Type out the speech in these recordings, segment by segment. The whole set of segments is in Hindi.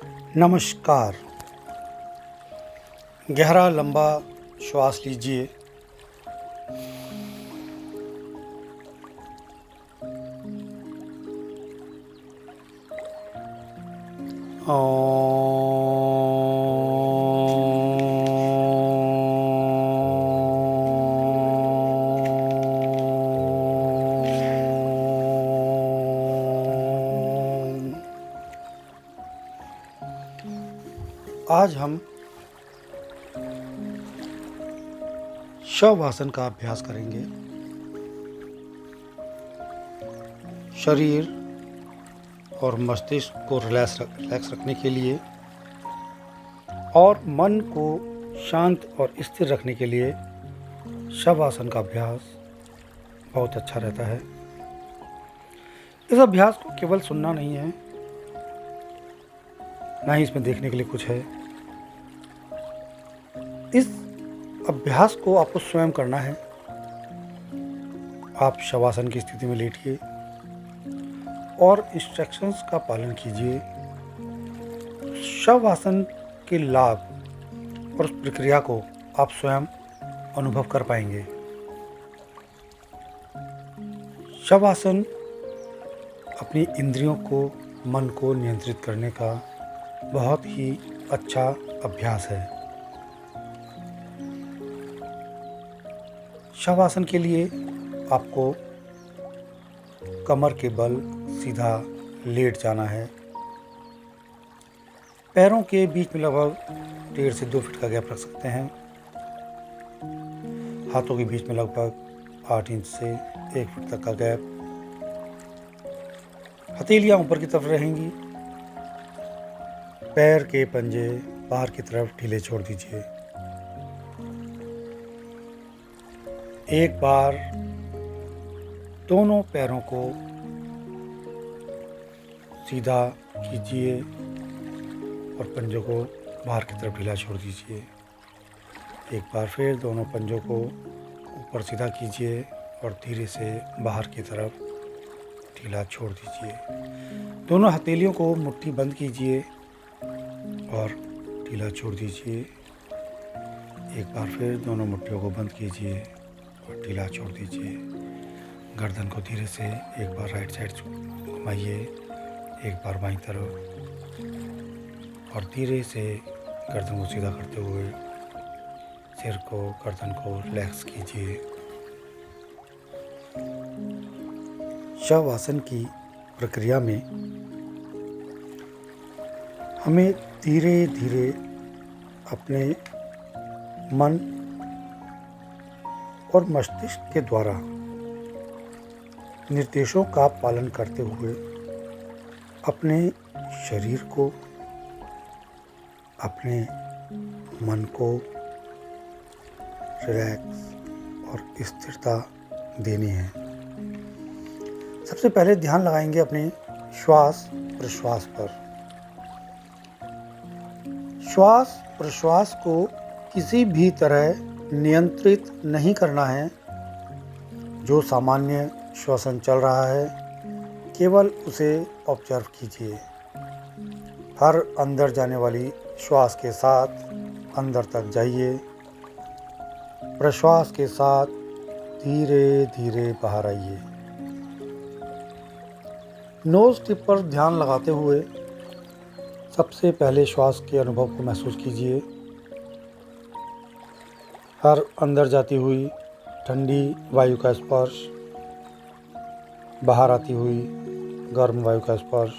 नमस्कार। गहरा लंबा श्वास लीजिए आज हम शवासन का अभ्यास करेंगे। शरीर और मस्तिष्क को रिलैक्स रखने के लिए और मन को शांत और स्थिर रखने के लिए शवासन का अभ्यास बहुत अच्छा रहता है। इस अभ्यास को केवल सुनना नहीं है, ना ही इसमें देखने के लिए कुछ है। इस अभ्यास को आपको स्वयं करना है। आप शवासन की स्थिति में लेटिए और इंस्ट्रक्शंस का पालन कीजिए। शवासन के लाभ और उस प्रक्रिया को आप स्वयं अनुभव कर पाएंगे। शवासन अपनी इंद्रियों को, मन को नियंत्रित करने का बहुत ही अच्छा अभ्यास है। शवासन के लिए आपको कमर के बल सीधा लेट जाना है। पैरों के बीच में लगभग 1.5 से 2 फीट का गैप रख सकते हैं। हाथों के बीच में लगभग 8 इंच से 1 फीट तक का गैप। हथेलियां ऊपर की तरफ रहेंगी। पैर के पंजे बाहर की तरफ ढीले छोड़ दीजिए। एक बार दोनों पैरों को सीधा कीजिए और पंजों को बाहर की तरफ ढीला छोड़ दीजिए। एक बार फिर दोनों पंजों को ऊपर सीधा कीजिए और धीरे से बाहर की तरफ ढीला छोड़ दीजिए। दोनों हथेलियों को मुट्ठी बंद कीजिए और ढीला छोड़ दीजिए। एक बार फिर दोनों मुट्ठियों को बंद कीजिए और ढीला छोड़ दीजिए। गर्दन को धीरे से एक बार राइट साइड घुमाइए, एक बार बाईं तरफ, और धीरे से गर्दन को सीधा करते हुए सिर को, गर्दन को रिलैक्स कीजिए। शवासन की प्रक्रिया में हमें धीरे धीरे अपने मन और मस्तिष्क के द्वारा निर्देशों का पालन करते हुए अपने शरीर को, अपने मन को रिलैक्स और स्थिरता देनी है। सबसे पहले ध्यान लगाएंगे अपने श्वास प्रश्वास पर। श्वास प्रश्वास को किसी भी तरह नियंत्रित नहीं करना है। जो सामान्य श्वसन चल रहा है, केवल उसे ऑब्जर्व कीजिए। हर अंदर जाने वाली श्वास के साथ अंदर तक जाइए। प्रश्वास के साथ धीरे धीरे बाहर आइए। नोज टिप पर ध्यान लगाते हुए सबसे पहले श्वास के अनुभव को महसूस कीजिए। हर अंदर जाती हुई ठंडी वायु का स्पर्श, बाहर आती हुई गर्म वायु का स्पर्श।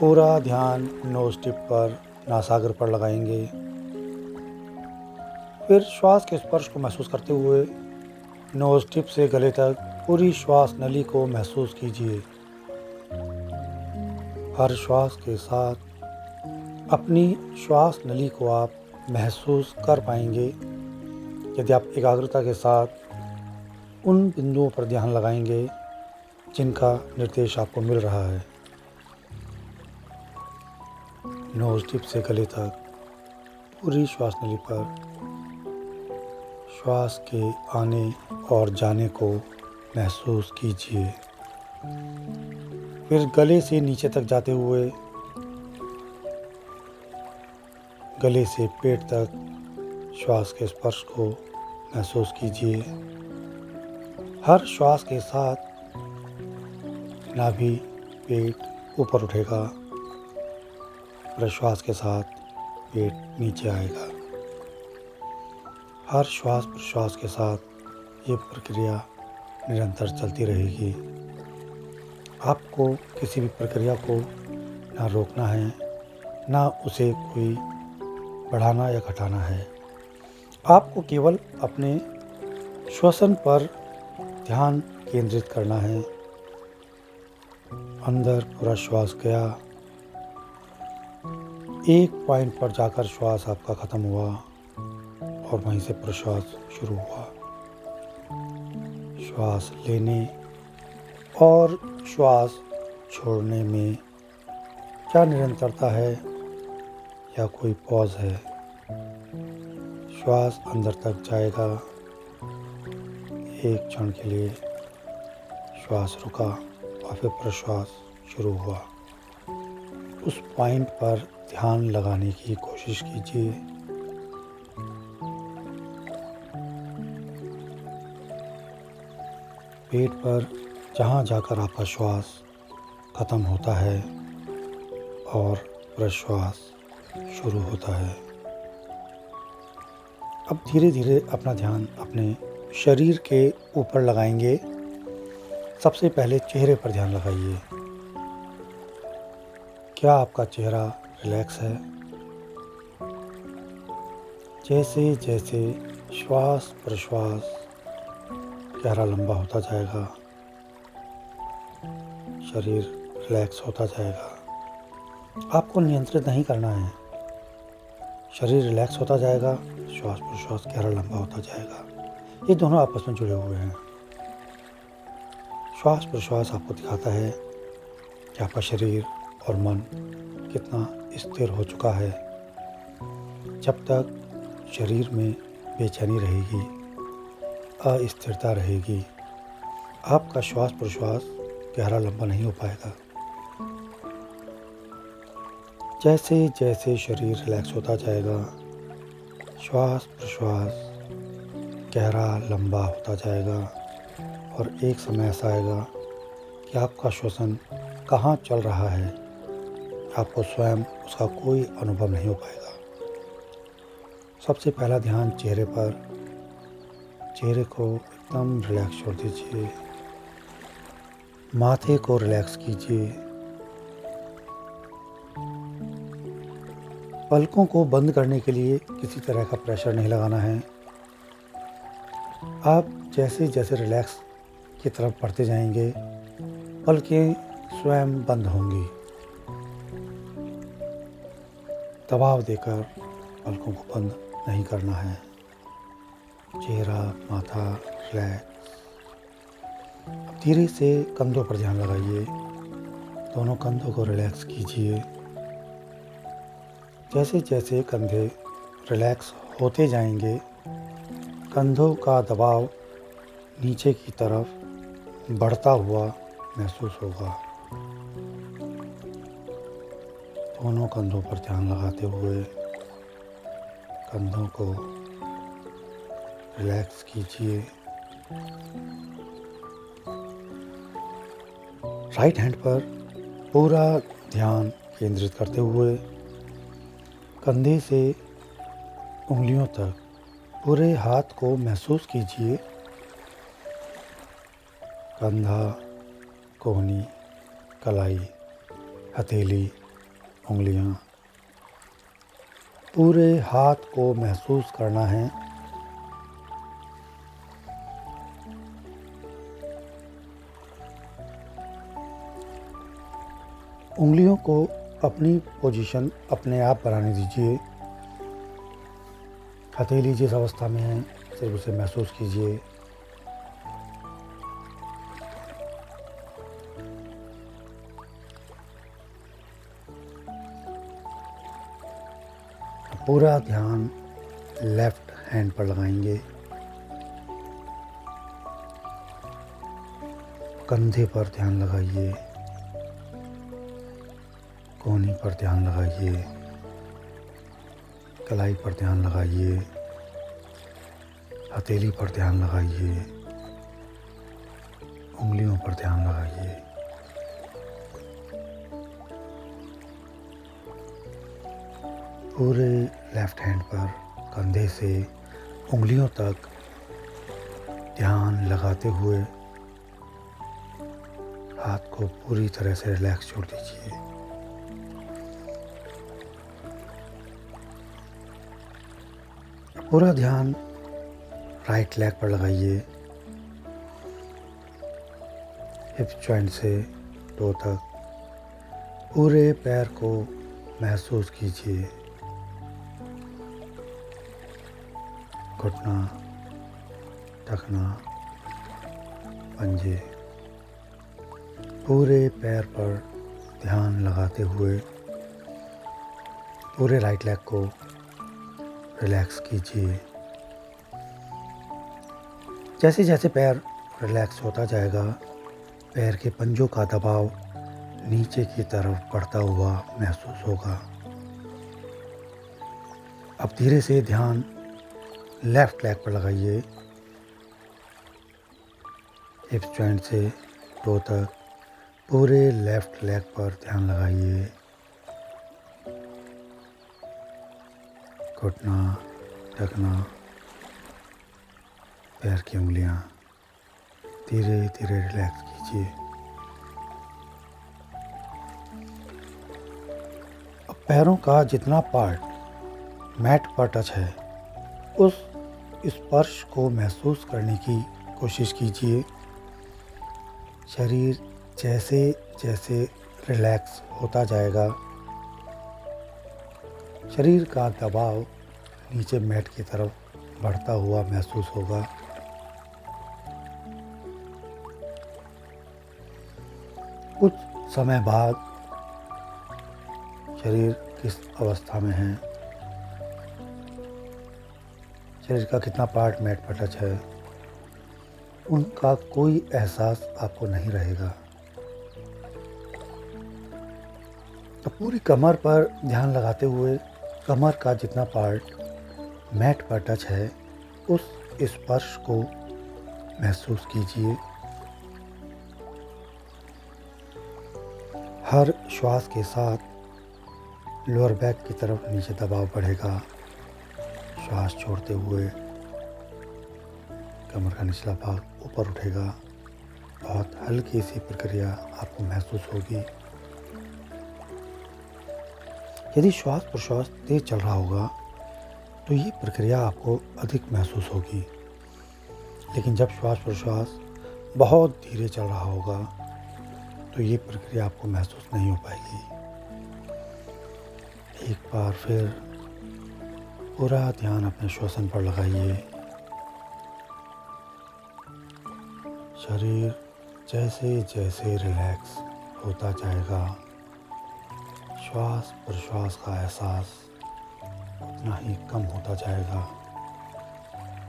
पूरा ध्यान नोज टिप पर, नासागर पर लगाएंगे। फिर श्वास के स्पर्श को महसूस करते हुए नोज टिप से गले तक पूरी श्वास नली को महसूस कीजिए। हर श्वास के साथ अपनी श्वास नली को आप महसूस कर पाएंगे यदि आप एकाग्रता के साथ उन बिंदुओं पर ध्यान लगाएंगे जिनका निर्देश आपको मिल रहा है। नोज टिप से गले तक पूरी श्वास नली पर श्वास के आने और जाने को महसूस कीजिए। फिर गले से नीचे तक जाते हुए गले से पेट तक श्वास के स्पर्श को महसूस कीजिए। हर श्वास के साथ नाभि, पेट ऊपर उठेगा, प्रश्वास के साथ पेट नीचे आएगा। हर श्वास प्रश्वास के साथ ये प्रक्रिया निरंतर चलती रहेगी। आपको किसी भी प्रक्रिया को ना रोकना है, ना उसे कोई बढ़ाना या घटाना है। आपको केवल अपने श्वसन पर ध्यान केंद्रित करना है। अंदर पूरा श्वास गया, एक पॉइंट पर जाकर श्वास आपका खत्म हुआ और वहीं से प्रश्वास शुरू हुआ। श्वास लेने और श्वास छोड़ने में क्या निरंतरता है या कोई पॉज है? श्वास अंदर तक जाएगा, एक क्षण के लिए श्वास रुका और फिर प्रश्वास शुरू हुआ। उस पॉइंट पर ध्यान लगाने की कोशिश कीजिए। पेट पर जहाँ जाकर आपका श्वास खत्म होता है और प्रश्वास शुरू होता है। अब धीरे धीरे अपना ध्यान अपने शरीर के ऊपर लगाएंगे। सबसे पहले चेहरे पर ध्यान लगाइए। क्या आपका चेहरा रिलैक्स है? जैसे जैसे श्वास प्रश्वास गहरा लंबा होता जाएगा, शरीर रिलैक्स होता जाएगा। आपको नियंत्रित नहीं करना है। शरीर रिलैक्स होता जाएगा, श्वास प्रश्वास गहरा लंबा होता जाएगा। ये दोनों आपस में जुड़े हुए हैं। श्वास प्रश्वास आपको दिखाता है कि आपका शरीर और मन कितना स्थिर हो चुका है। जब तक शरीर में बेचैनी रहेगी, अस्थिरता रहेगी, आपका श्वास प्रश्वास गहरा लंबा नहीं हो पाएगा। जैसे जैसे शरीर रिलैक्स होता जाएगा, श्वास प्रश्वास गहरा लंबा होता जाएगा और एक समय ऐसा आएगा कि आपका श्वसन कहाँ चल रहा है, आपको स्वयं उसका कोई अनुभव नहीं हो पाएगा। सबसे पहला ध्यान चेहरे पर। चेहरे को एकदम रिलैक्स छोड़ दीजिए। माथे को रिलैक्स कीजिए। पलकों को बंद करने के लिए किसी तरह का प्रेशर नहीं लगाना है। आप जैसे जैसे रिलैक्स की तरफ बढ़ते जाएंगे, पलकें स्वयं बंद होंगी। दबाव देकर पलकों को बंद नहीं करना है। चेहरा, माथा रिलैक्स। धीरे से कंधों पर ध्यान लगाइए। दोनों कंधों को रिलैक्स कीजिए। जैसे जैसे कंधे रिलैक्स होते जाएंगे, कंधों का दबाव नीचे की तरफ बढ़ता हुआ महसूस होगा। दोनों कंधों पर ध्यान लगाते हुए कंधों को रिलैक्स कीजिए। राइट हैंड पर पूरा ध्यान केंद्रित करते हुए कंधे से उंगलियों तक पूरे हाथ को महसूस कीजिए। कंधा, कोहनी, कलाई, हथेली, उंगलियां, पूरे हाथ को महसूस करना है। उंगलियों को अपनी पोजीशन अपने आप बनाने दीजिए। हथेली जिस अवस्था में है सिर्फ उसे महसूस कीजिए। पूरा ध्यान लेफ्ट हैंड पर लगाएंगे। कंधे पर ध्यान लगाइए। कोहनी पर ध्यान लगाइए। कलाई पर ध्यान लगाइए, हथेली पर ध्यान लगाइए, उंगलियों पर ध्यान लगाइए। पूरे लेफ्ट हैंड पर कंधे से उंगलियों तक ध्यान लगाते हुए हाथ को पूरी तरह से रिलैक्स छोड़ दीजिए। पूरा ध्यान राइट लेग पर लगाइए। हिप जॉइंट से टो तक पूरे पैर को महसूस कीजिए। घुटना, टखना, पंजे, पूरे पैर पर ध्यान लगाते हुए पूरे राइट लेग को रिलैक्स कीजिए। जैसे जैसे पैर रिलैक्स होता जाएगा, पैर के पंजों का दबाव नीचे की तरफ बढ़ता हुआ महसूस होगा। अब धीरे से ध्यान लेफ्ट लेग पर लगाइए। हिप जॉइंट से टो तक पूरे लेफ्ट लेग पर ध्यान लगाइए। घुटना, टखना, पैर की उंगलियां धीरे धीरे रिलैक्स कीजिए। अब पैरों का जितना पार्ट मैट पर टच है, उस स्पर्श को महसूस करने की कोशिश कीजिए। शरीर जैसे जैसे रिलैक्स होता जाएगा, शरीर का दबाव नीचे मैट की तरफ बढ़ता हुआ महसूस होगा। कुछ समय बाद शरीर किस अवस्था में है, शरीर का कितना पार्ट मैट पर टच है, उनका कोई एहसास आपको नहीं रहेगा। तो पूरी कमर पर ध्यान लगाते हुए कमर का जितना पार्ट मैट पर टच है, उस स्पर्श को महसूस कीजिए। हर श्वास के साथ लोअर बैक की तरफ नीचे दबाव बढ़ेगा। श्वास छोड़ते हुए कमर का निचला भाग ऊपर उठेगा। बहुत हल्की सी प्रक्रिया आपको महसूस होगी। यदि श्वास प्रश्वास तेज चल रहा होगा तो ये प्रक्रिया आपको अधिक महसूस होगी, लेकिन जब श्वास प्रश्वास बहुत धीरे चल रहा होगा तो ये प्रक्रिया आपको महसूस नहीं हो पाएगी। एक बार फिर पूरा ध्यान अपने श्वसन पर लगाइए। शरीर जैसे जैसे रिलैक्स होता जाएगा, श्वास प्रश्वास का एहसास उतना ही कम होता जाएगा।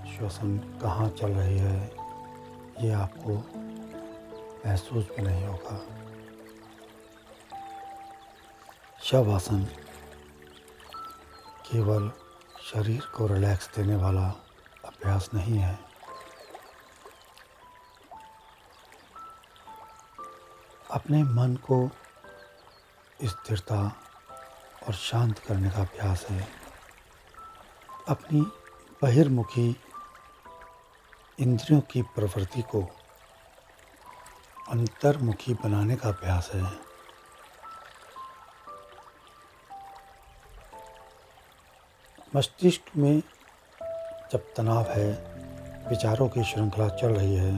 श्वसन कहाँ चल रही है ये आपको महसूस भी नहीं होगा। शवासन केवल शरीर को रिलैक्स देने वाला अभ्यास नहीं है, अपने मन को स्थिरता और शांत करने का अभ्यास है। अपनी बहिर्मुखी इंद्रियों की प्रवृत्ति को अंतर्मुखी बनाने का अभ्यास है। मस्तिष्क में जब तनाव है, विचारों की श्रृंखला चल रही है,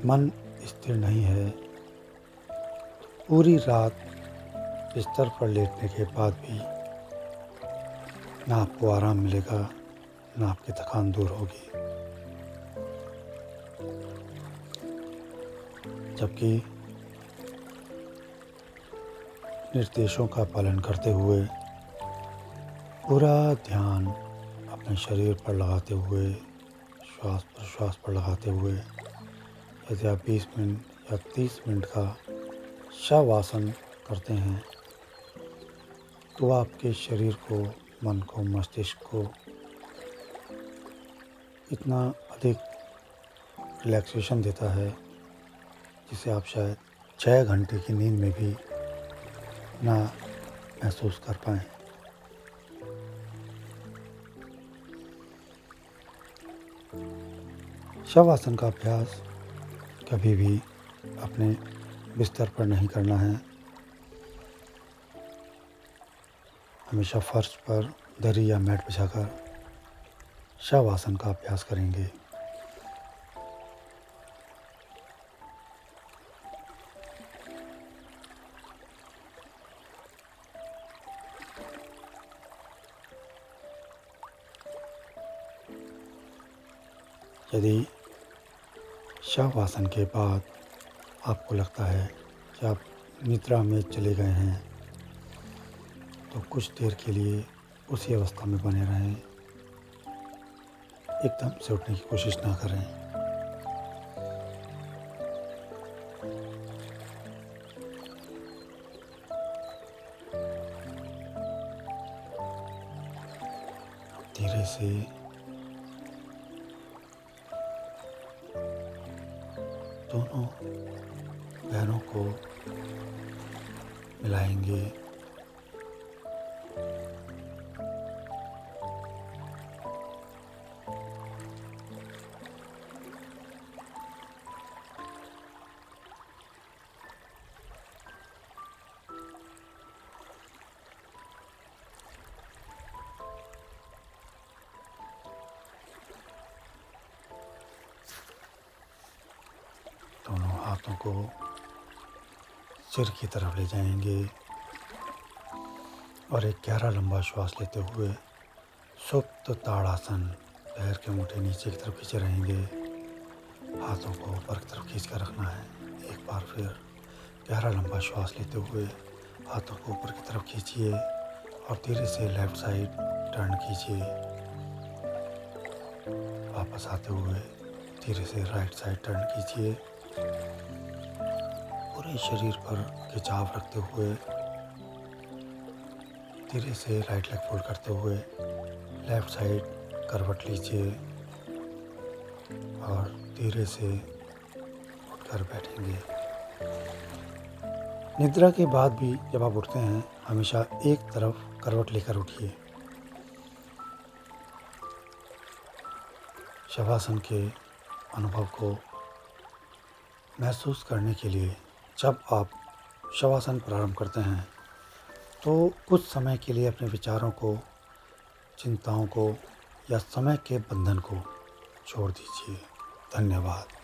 मन स्थिर नहीं है, पूरी रात बिस्तर पर लेटने के बाद भी ना आपको आराम मिलेगा, ना आपकी थकान दूर होगी। जबकि निर्देशों का पालन करते हुए पूरा ध्यान अपने शरीर पर लगाते हुए, श्वास प्रश्वास पर लगाते हुए, यदि आप 20 मिनट या 30 मिनट का शवासन करते हैं तो आपके शरीर को, मन को, मस्तिष्क को इतना अधिक रिलैक्सेशन देता है जिसे आप शायद 6 घंटे की नींद में भी ना महसूस कर पाएँ। शवासन का अभ्यास कभी भी अपने बिस्तर पर नहीं करना है। हमेशा फर्श पर दरी या मैट बिछाकर शवासन का अभ्यास करेंगे। यदि शवासन के बाद आपको लगता है कि आप निद्रा में चले गए हैं तो कुछ देर के लिए उसी अवस्था में बने रहें। एकदम से उठने की कोशिश ना करें। धीरे से दोनों पैरों को मिलाएंगे। दोनों हाथों को सिर की तरफ ले जाएंगे और एक गहरा लंबा श्वास लेते हुए सुप्त ताड़ासन, पैर के मुट्ठी नीचे की तरफ खींचे रहेंगे। हाथों को ऊपर की तरफ खींच कर रखना है। एक बार फिर गहरा लंबा श्वास लेते हुए हाथों को ऊपर की तरफ खींचिए और धीरे से लेफ्ट साइड टर्न कीजिए। वापस आते हुए धीरे से राइट साइड टर्न कीजिए। पूरे शरीर पर खिंचाव रखते हुए धीरे से राइट लेग फोल्ड करते हुए लेफ्ट साइड करवट लीजिए और धीरे से उठकर बैठेंगे। निद्रा के बाद भी जब आप उठते हैं हमेशा एक तरफ करवट लेकर उठिए। शवासन के अनुभव को महसूस करने के लिए जब आप शवासन प्रारंभ करते हैं तो कुछ समय के लिए अपने विचारों को, चिंताओं को या समय के बंधन को छोड़ दीजिए। धन्यवाद।